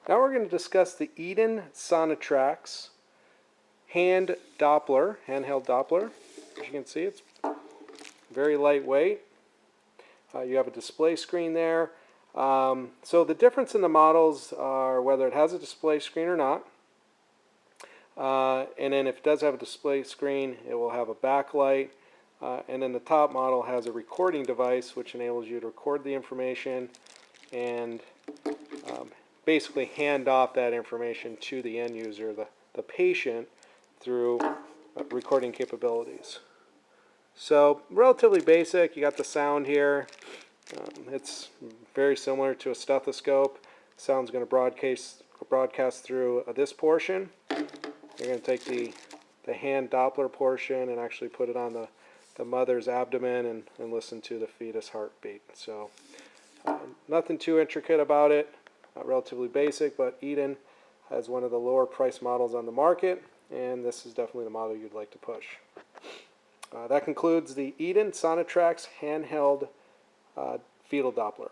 Now we're going to discuss the Edan Sonotrax handheld Doppler. As you can see, it's very lightweight. You have a display screen there. So the difference in the models are whether it has a display screen or not. And then if it does have a display screen, it will have a backlight. And then the top model has a recording device which enables you to record the information and basically hand off that information to the end user, the patient, through recording capabilities. So relatively basic. You got the sound here. It's very similar to a stethoscope. Sound's going to broadcast through this portion. You're going to take the hand Doppler portion and actually put it on the mother's abdomen and listen to the fetus heartbeat. So nothing too intricate about it. Relatively basic, but Edan has one of the lower price models on the market, and this is definitely the model you'd like to push. That concludes the Edan Sonotrax handheld fetal Doppler.